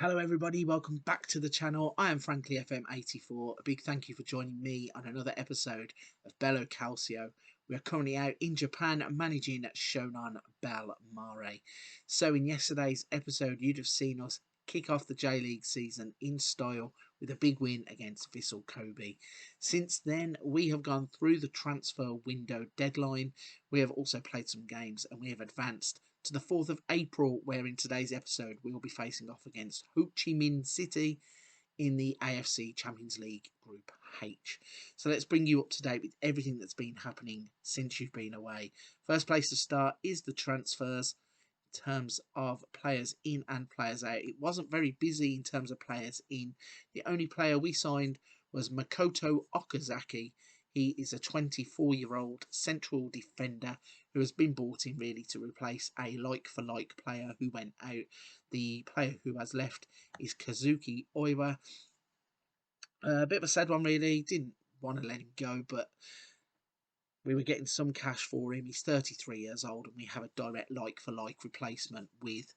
Hello everybody, welcome back to the channel. I am Frankly FM84. A big thank you for joining me on another episode of Bello Calcio. We are currently out in Japan managing Shonan Bellmare. So in yesterday's episode you'd have seen us kick off the J-League season in style with a big win against Vissel Kobe. Since then we have gone through the transfer window deadline. We have also played some games and we have advanced to the 4th of April, where in today's episode we will be facing off against Ho Chi Minh City in the AFC Champions League Group H. So let's bring you up to date with everything that's been happening since you've been away. First place to start is the transfers in terms of players in and players out. It wasn't very busy in terms of players in. The only player we signed was Makoto Okazaki. He is a 24-year-old central defender who has been brought in really to replace a like-for-like player who went out. The player who has left is Kazuki Oiwa. A bit of a sad one really. Didn't want to let him go, but we were getting some cash for him. He's 33 years old and we have a direct like-for-like replacement with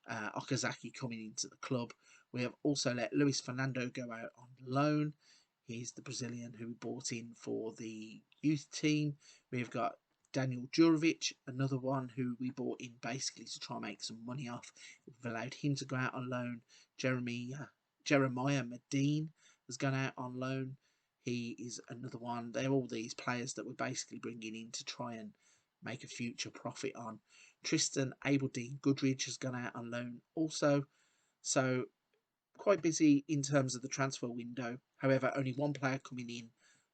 Okazaki coming into the club. We have also let Luis Fernando go out on loan. He's the Brazilian who we bought in for the youth team. We've got Daniel Jurovic, another one who we bought in basically to try and make some money off. We've allowed him to go out on loan. Jeremiah Medine has gone out on loan. He is another one. They're all these players that we're basically bringing in to try and make a future profit on. Tristan Aberdeen Goodridge has gone out on loan also. So quite busy in terms of the transfer window. However, only one player coming in,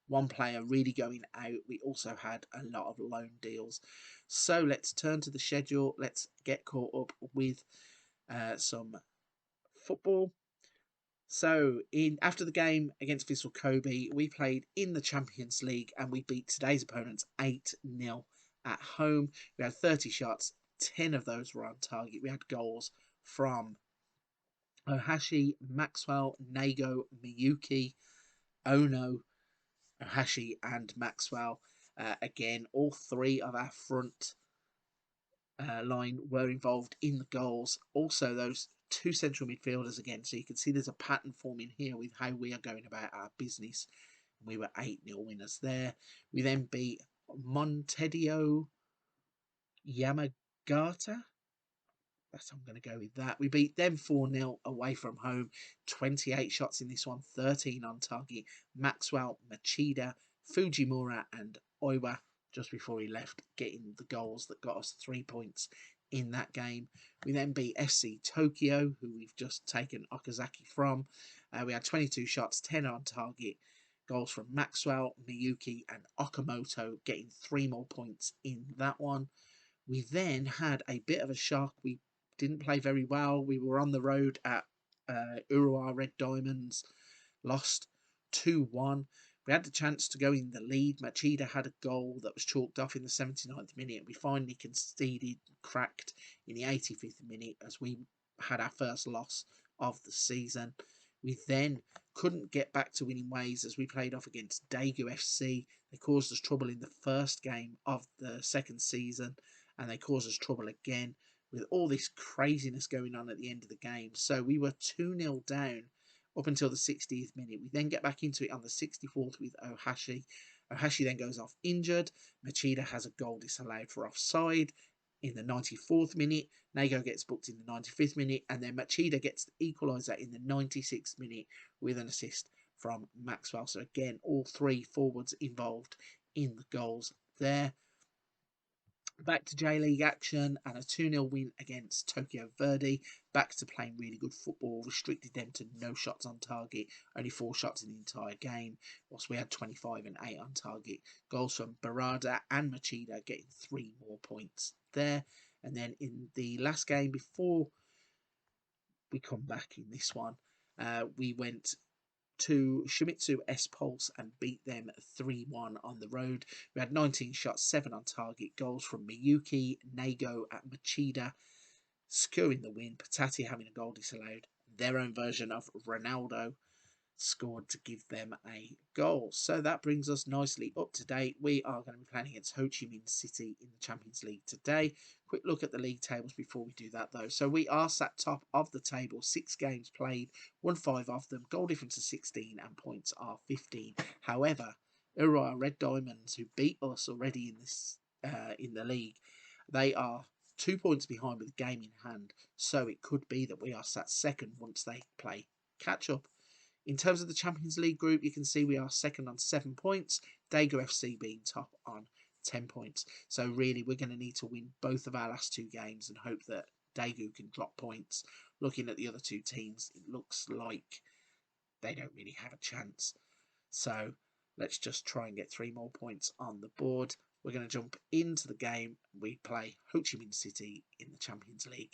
one player really going out. We also had a lot of loan deals. So let's turn to the schedule. Let's get caught up with some football. So after the game against Vissel Kobe, we played in the Champions League and we beat today's opponents 8-0 at home. We had 30 shots, 10 of those were on target. We had goals from Ohashi, Maxwell, Nago, Miyuki, Ono, Ohashi and Maxwell. Again, all three of our front line were involved in the goals. Also, those two central midfielders again. So you can see there's a pattern forming here with how we are going about our business. We were 8-0 winners there. We then beat Montedio Yamagata. I'm going to go with that. We beat them 4-0 away from home. 28 shots in this one, 13 on target. Maxwell, Machida, Fujimura and Oiwa just before he left, getting the goals that got us 3 points in that game. We then beat FC Tokyo, who we've just taken Okazaki from. We had 22 shots, 10 on target. Goals from Maxwell, Miyuki and Okamoto, getting 3 more points in that one. We then had a bit of a shock. We didn't play very well. We were on the road at Urawa Red Diamonds, lost 2-1. We had the chance to go in the lead. Machida had a goal that was chalked off in the 79th minute. We finally conceded, cracked in the 85th minute as we had our first loss of the season. We then couldn't get back to winning ways as we played off against Daegu FC. They caused us trouble in the first game of the second season and they caused us trouble again with all this craziness going on at the end of the game. So we were 2-0 down up until the 60th minute. We then get back into it on the 64th with Ohashi. Ohashi then goes off injured. Machida has a goal disallowed for offside in the 94th minute. Nago gets booked in the 95th minute. And then Machida gets the equaliser in the 96th minute with an assist from Maxwell. So again, all three forwards involved in the goals there. Back to J-League action and a 2-0 win against Tokyo Verdy. Back to playing really good football. Restricted them to no shots on target. Only 4 shots in the entire game. Whilst we had 25 and 8 on target. Goals from Barada and Machida getting 3 more points there. And then in the last game before we come back in this one, we went to Shimizu S-Pulse and beat them 3-1 on the road. We had 19 shots, 7 on target. Goals from Miyuki, Nago at Machida, scoring the win. Patati having a goal disallowed. Their own version of Ronaldo scored to give them a goal. So that brings us nicely up to date. We are going to be playing against Ho Chi Minh City in the Champions League today. Quick look at the league tables before we do that, though. So we are sat top of the table, 6 games played, won 5 of them, goal difference is 16 and points are 15. However, there are Red Diamonds, who beat us already in this in the league. They are 2 points behind with a game in hand, so it could be that we are sat second once they play catch up. In terms of the Champions League group, you can see we are second on 7 points, Daegu FC being top on 10 points. So really, we're going to need to win both of our last 2 games and hope that Daegu can drop points. Looking at the other 2 teams, it looks like they don't really have a chance. So let's just try and get 3 more points on the board. We're going to jump into the game. We play Ho Chi Minh City in the Champions League.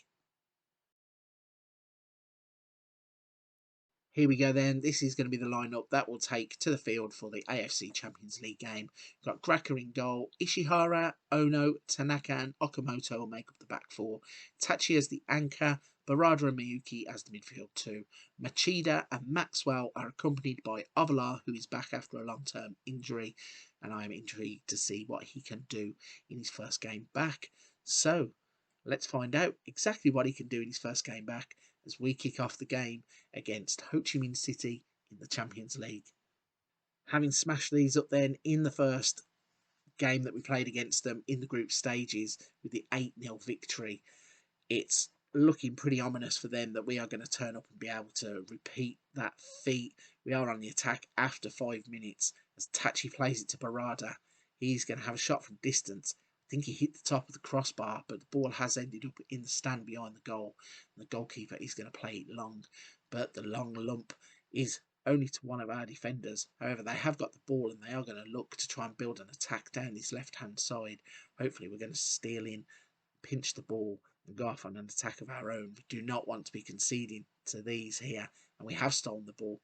Here we go then. This is going to be the lineup that will take to the field for the AFC Champions League game. We've got Gracker in goal. Ishihara, Ono, Tanaka and Okamoto will make up the back 4. Tachi as the anchor. Barada and Miyuki as the midfield 2. Machida and Maxwell are accompanied by Avalar, who is back after a long-term injury. And I am intrigued to see what he can do in his first game back. So, let's find out exactly what he can do in his first game back as we kick off the game against Ho Chi Minh City in the Champions League. Having smashed these up then in the first game that we played against them in the group stages with the 8-0 victory, it's looking pretty ominous for them that we are going to turn up and be able to repeat that feat. We are on the attack after 5 minutes as Tachi plays it to Barada. He's going to have a shot from distance. I think he hit the top of the crossbar, but the ball has ended up in the stand behind the goal. And the goalkeeper is going to play it long, but the long lump is only to one of our defenders. However, they have got the ball and they are going to look to try and build an attack down this left-hand side. Hopefully we're going to steal in, pinch the ball and go off on an attack of our own. We do not want to be conceding to these here, and we have stolen the ball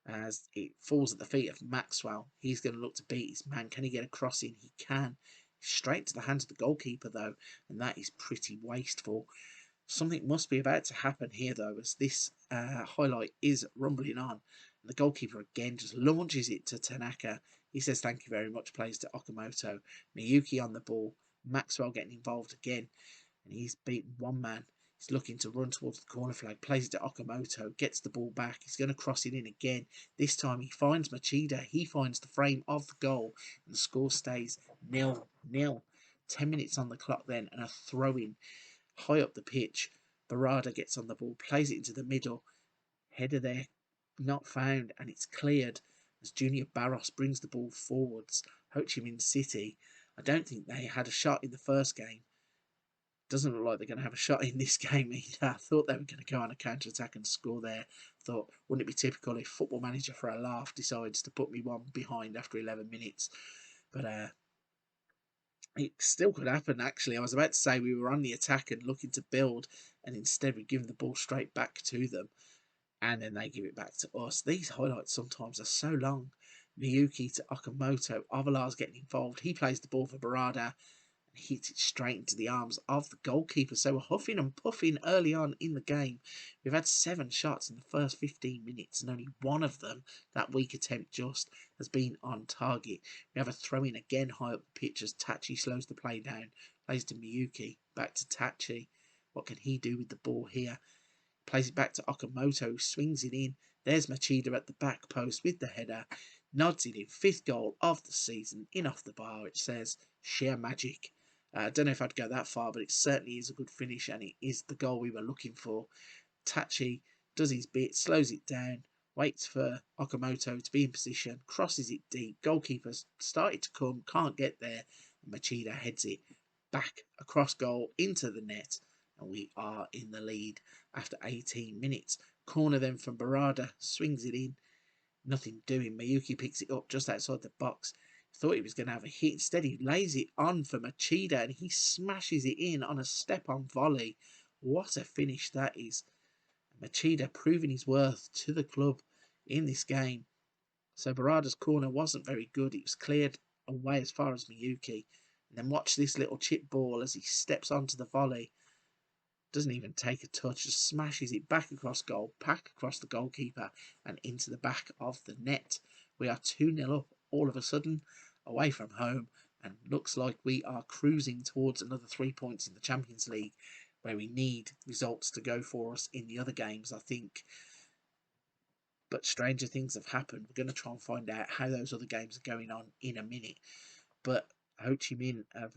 as it falls at the feet of Maxwell. He's going to look to beat his man. Can he get a cross in? He can. Straight to the hands of the goalkeeper, though, and that is pretty wasteful. Something must be about to happen here, though, as this highlight is rumbling on. And the goalkeeper again just launches it to Tanaka. He says thank you very much, plays to Okamoto. Miyuki on the ball. Maxwell getting involved again, and he's beaten one man. He's looking to run towards the corner flag, plays it to Okamoto, gets the ball back. He's going to cross it in again. This time he finds Machida. He finds the frame of the goal, and the score stays 0-0. 10 minutes on the clock then, and a throw-in high up the pitch. Barada gets on the ball, plays it into the middle. Header there, not found, and it's cleared as Junior Barros brings the ball forwards. Ho Chi Minh City, I don't think they had a shot in the first game. Doesn't look like they're going to have a shot in this game either. I thought they were going to go on a counter-attack and score there. Thought, wouldn't it be typical if Football Manager for a laugh decides to put me one behind after 11 minutes? But it still could happen, actually. I was about to say we were on the attack and looking to build, and instead we've given the ball straight back to them, and then they give it back to us. These highlights sometimes are so long. Miyuki to Okamoto. Avalar's getting involved. He plays the ball for Barada and hits it straight into the arms of the goalkeeper. So we're huffing and puffing early on in the game. We've had 7 shots in the first 15 minutes, and only one of them, that weak attempt just, has been on target. We have a throw-in again high up the pitch as Tachi slows the play down. Plays to Miyuki. Back to Tachi. What can he do with the ball here? Plays it back to Okamoto, who swings it in. There's Machida at the back post with the header. Nods it in. 5th goal of the season. In off the bar, it says sheer magic. I don't know if I'd go that far, but it certainly is a good finish, and it is the goal we were looking for. Tachi does his bit, slows it down, waits for Okamoto to be in position, crosses it deep. Goalkeeper's started to come, can't get there, and Machida heads it back across goal into the net, and we are in the lead after 18 minutes. Corner then from Barada, swings it in, nothing doing. Miyuki picks it up just outside the box. Thought he was going to have a hit. Instead, he lays it on for Machida, and he smashes it in on a step-on volley. What a finish that is. Machida proving his worth to the club in this game. So Barada's corner wasn't very good. It was cleared away as far as Miyuki. And then watch this little chip ball as he steps onto the volley. Doesn't even take a touch, just smashes it back across goal, back across the goalkeeper, and into the back of the net. We are 2-0 up all of a sudden, away from home, and looks like we are cruising towards another 3 points in the Champions League, where we need results to go for us in the other games, I think. But stranger things have happened. We're going to try and find out how those other games are going on in a minute. But Ho Chi Minh have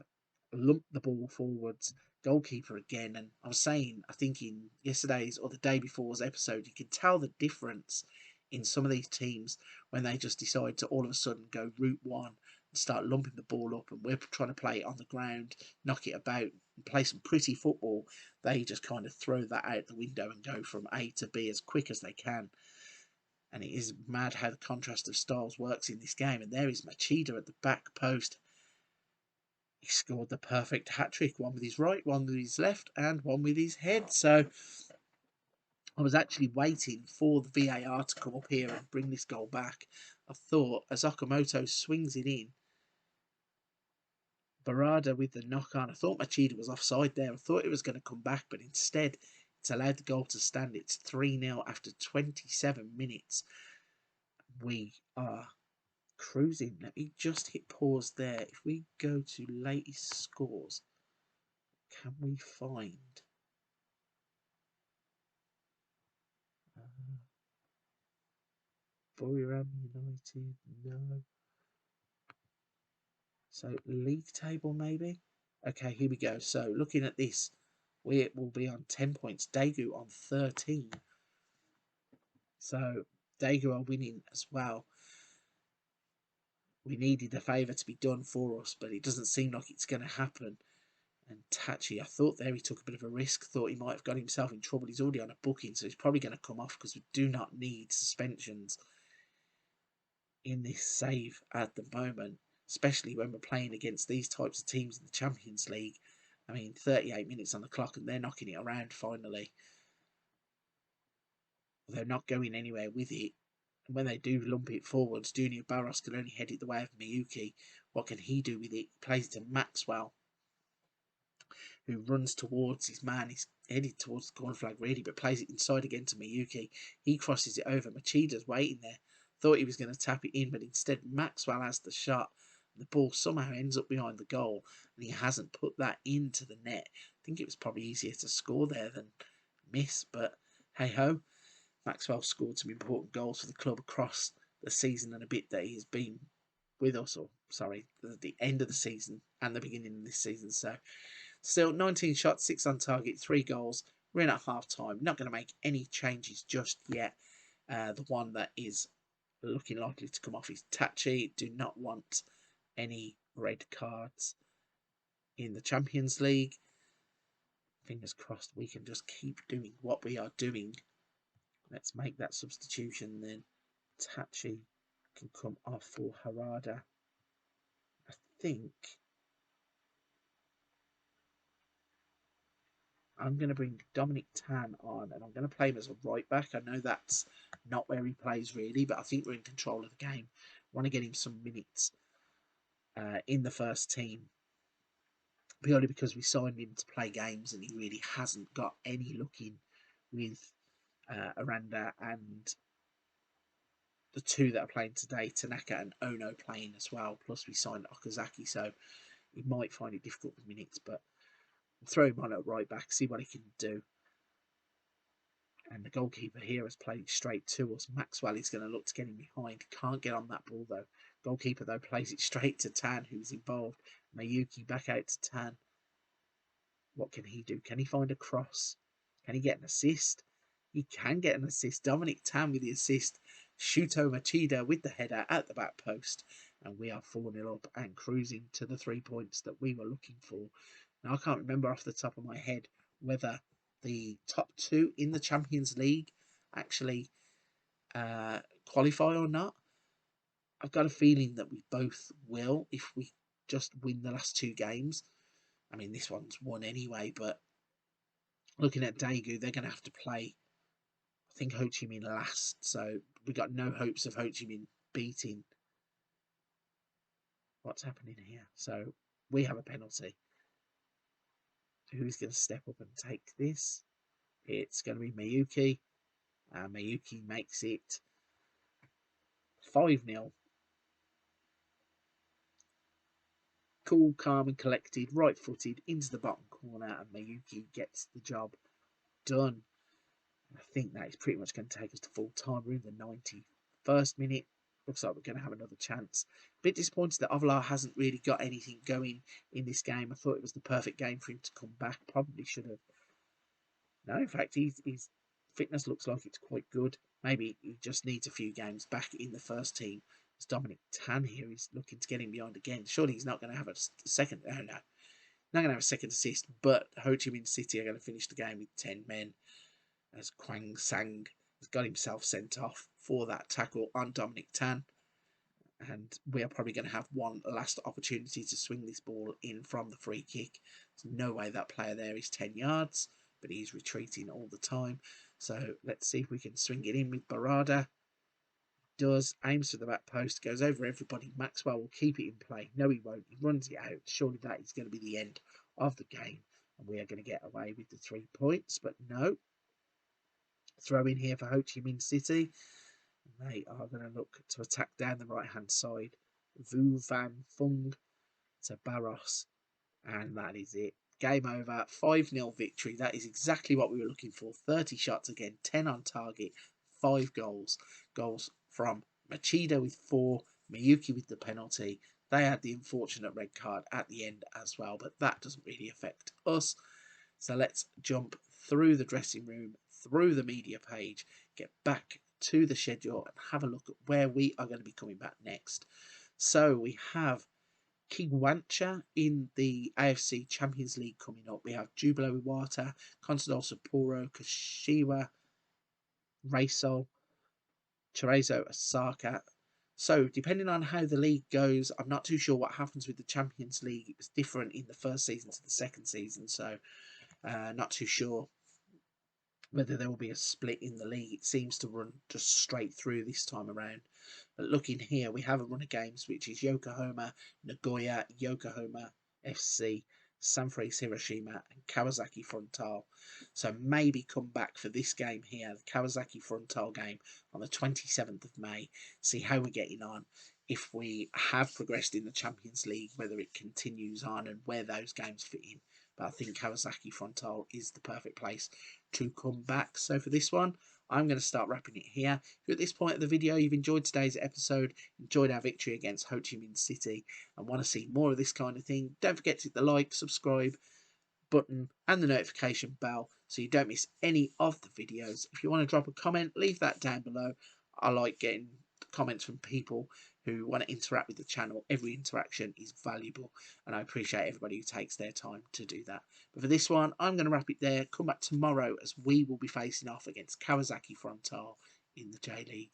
lumped the ball forwards, goalkeeper again. And I was saying, I think in yesterday's or the day before's episode, you can tell the difference in some of these teams when they just decide to all of a sudden go route one and start lumping the ball up, and we're trying to play it on the ground, knock it about, and play some pretty football. They just kind of throw that out the window and go from A to B as quick as they can. And it is mad how the contrast of styles works in this game. And there is Machida at the back post. He scored the perfect hat-trick, one with his right, one with his left, and one with his head. So I was actually waiting for the VAR to come up here and bring this goal back. I thought, as Okamoto swings it in, Barada with the knock-on, I thought Machida was offside there. I thought it was going to come back, but instead it's allowed the goal to stand. It's 3-0 after 27 minutes. We are cruising. Let me just hit pause there. If we go to latest scores, can we find Buriram United? No. So league table maybe. Okay, here we go. So looking at this, we will be on 10 points. Daegu on 13. So Daegu are winning as well. We needed a favour to be done for us, but it doesn't seem like it's going to happen. And Tachi, I thought there he took a bit of a risk, thought he might have got himself in trouble. He's already on a booking, so he's probably going to come off because we do not need suspensions in this save at the moment, especially when we're playing against these types of teams in the Champions League. I mean, 38 minutes on the clock and they're knocking it around finally. They're not going anywhere with it. And when they do lump it forwards, Junior Barros can only head it the way of Miyuki. What can he do with it? He plays it to Maxwell, who runs towards his man. He's headed towards the corner flag, really, but plays it inside again to Miyuki. He crosses it over. Machida's waiting there. Thought he was going to tap it in, but instead Maxwell has the shot. The ball somehow ends up behind the goal, and he hasn't put that into the net. I think it was probably easier to score there than miss, but hey-ho. Maxwell scored some important goals for the club across the season and a bit that he's been with us, or sorry, the end of the season and the beginning of this season. So still 19 shots, 6 on target, 3 goals. We're in at half time. Not going to make any changes just yet. The one that is looking likely to come off is Tachi. Do not want any red cards in the Champions League. Fingers crossed we can just keep doing what we are doing. Let's make that substitution then. Tachi can come off for Harada. I think I'm going to bring Dominic Tan on, and I'm going to play him as a right back. I know that's not where he plays really, but I think we're in control of the game. I want to get him some minutes in the first team, purely because we signed him to play games and he really hasn't got any luck in with Aranda and the two that are playing today, Tanaka and Ono, playing as well. Plus we signed Okazaki, so he might find it difficult with minutes, but we'll throw him on at right back, see what he can do. And the goalkeeper here has played straight to us. Maxwell is going to look to get him behind. Can't get on that ball though. Goalkeeper though plays it straight to Tan, who's involved. Mayuki back out to Tan. What can he do? Can he find a cross? Can he get an assist? He can get an assist. Dominic Tan with the assist. Shuto Machida with the header at the back post. And we are 4-0 up and cruising to the 3 points that we were looking for. Now, I can't remember off the top of my head whether the top 2 in the Champions League actually qualify or not. I've got a feeling that we both will if we just win the last 2 games. I mean, this one's won anyway, but looking at Daegu, they're going to have to play, I think, Ho Chi Minh last. So we got no hopes of Ho Chi Minh beating. What's happening here? So we have a penalty. Who's going to step up and take this? It's going to be Miyuki. Miyuki makes it 5-0. Cool, calm and collected, right-footed into the bottom corner, and Miyuki gets the job done. I think that is pretty much going to take us to full time. We're in the 91st minute. Looks like we're going to have another chance. A bit disappointed that Ovalar hasn't really got anything going in this game. I thought it was the perfect game for him to come back. Probably should have. No, in fact, his fitness looks like it's quite good. Maybe he just needs a few games back in the first team. As Dominic Tan here is looking to get him behind again. Surely he's not going to have a second. Oh, no. Not going to have a second assist. But Ho Chi Minh City are going to finish the game with 10 men. As Kwang Sang has got himself sent off for that tackle on Dominic Tan. And we are probably going to have one last opportunity to swing this ball in from the free kick. There's no way that player there is 10 yards, but he's retreating all the time. So let's see if we can swing it in with Barada. Does, aims for the back post, goes over everybody. Maxwell will keep it in play. No, he won't. He runs it out. Surely that is going to be the end of the game. And we are going to get away with the 3 points, but no. Throw in here for Ho Chi Minh City. They are going to look to attack down the right-hand side. Vu Van Fung to Barros. And that is it. Game over. 5-0 victory. That is exactly what we were looking for. 30 shots again. 10 on target. 5 goals. Goals from Machida with 4. Miyuki with the penalty. They had the unfortunate red card at the end as well. But that doesn't really affect us. So let's jump through the dressing room, through the media page, get back to the schedule and have a look at where we are going to be coming back next. So we have Kigwancha in the AFC Champions League coming up. We have Jubilo Iwata, Constadol Sapporo, Kashiwa, Reysol, Cerezo Osaka. So depending on how the league goes, I'm not too sure what happens with the Champions League. It was different in the first season to the second season, so not too sure whether there will be a split in the league. It seems to run just straight through this time around. But looking here, we have a run of games, which is Yokohama, Nagoya, Yokohama FC, Sanfrecce Hiroshima, and Kawasaki Frontale. So maybe come back for this game here, the Kawasaki Frontale game on the 27th of May. See how we're getting on. If we have progressed in the Champions League, whether it continues on and where those games fit in. But I think Kawasaki Frontale is the perfect place to come back. So for this one, I'm going to start wrapping it here. If you're at this point of the video, you've enjoyed today's episode, enjoyed our victory against Ho Chi Minh City, and want to see more of this kind of thing, don't forget to hit the like, subscribe button and the notification bell so you don't miss any of the videos. If you want to drop a comment, leave that down below. I like getting comments from people who want to interact with the channel. Every interaction is valuable, and I appreciate everybody who takes their time to do that. But for this one, I'm going to wrap it there. Come back tomorrow as we will be facing off against Kawasaki Frontale in the J League.